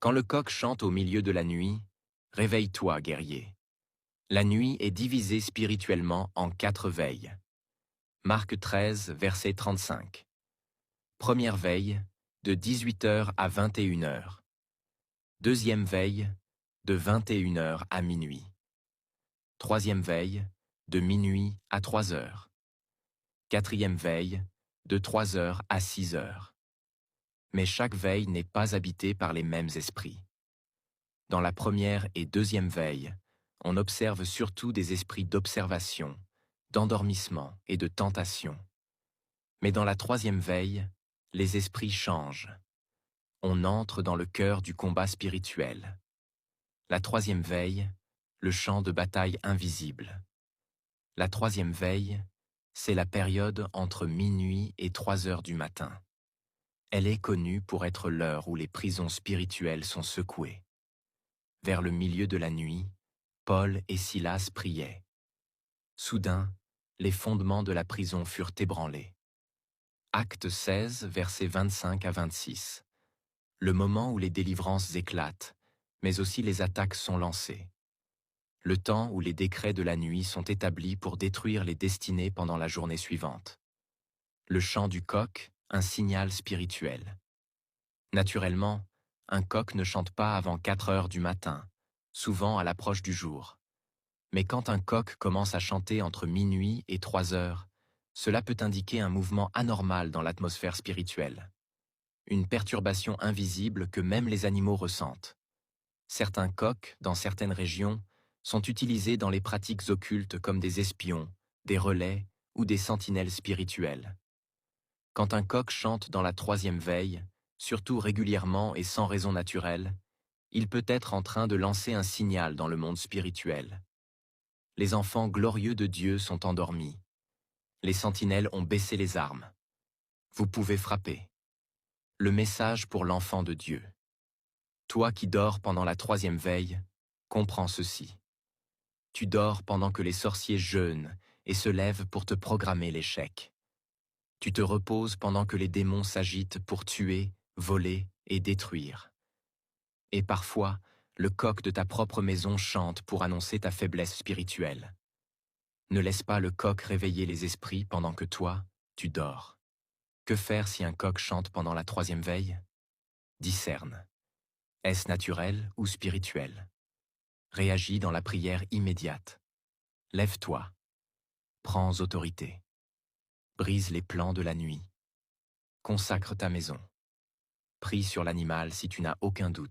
Quand le coq chante au milieu de la nuit, réveille-toi, guerrier. La nuit est divisée spirituellement en 4 veilles. Marc 13, verset 35. Première veille, de 18h à 21h. Deuxième veille, de 21h à minuit. Troisième veille, de minuit à 3h. Quatrième veille, de 3h à 6h. Mais chaque veille n'est pas habitée par les mêmes esprits. Dans la première et deuxième veille, on observe surtout des esprits d'observation, d'endormissement et de tentation. Mais dans la troisième veille, les esprits changent. On entre dans le cœur du combat spirituel. La troisième veille, le champ de bataille invisible. La troisième veille, c'est la période entre minuit et 3h du matin. Elle est connue pour être l'heure où les prisons spirituelles sont secouées. Vers le milieu de la nuit, Paul et Silas priaient. Soudain, les fondements de la prison furent ébranlés. Acte 16, versets 25 à 26. Le moment où les délivrances éclatent, mais aussi les attaques sont lancées. Le temps où les décrets de la nuit sont établis pour détruire les destinées pendant la journée suivante. Le chant du coq, un signal spirituel. Naturellement, un coq ne chante pas avant 4h du matin, souvent à l'approche du jour. Mais quand un coq commence à chanter entre minuit et 3h, cela peut indiquer un mouvement anormal dans l'atmosphère spirituelle. Une perturbation invisible que même les animaux ressentent. Certains coqs, dans certaines régions, sont utilisés dans les pratiques occultes comme des espions, des relais ou des sentinelles spirituelles. Quand un coq chante dans la troisième veille, surtout régulièrement et sans raison naturelle, il peut être en train de lancer un signal dans le monde spirituel. Les enfants glorieux de Dieu sont endormis. Les sentinelles ont baissé les armes. Vous pouvez frapper. Le message pour l'enfant de Dieu. Toi qui dors pendant la troisième veille, comprends ceci. Tu dors pendant que les sorciers jeûnent et se lèvent pour te programmer l'échec. Tu te reposes pendant que les démons s'agitent pour tuer, voler et détruire. Et parfois, le coq de ta propre maison chante pour annoncer ta faiblesse spirituelle. Ne laisse pas le coq réveiller les esprits pendant que toi, tu dors. Que faire si un coq chante pendant la troisième veille? Discerne. Est-ce naturel ou spirituel? Réagis dans la prière immédiate. Lève-toi. Prends autorité. Brise les plans de la nuit. Consacre ta maison. Prie sur l'animal si tu n'as aucun doute.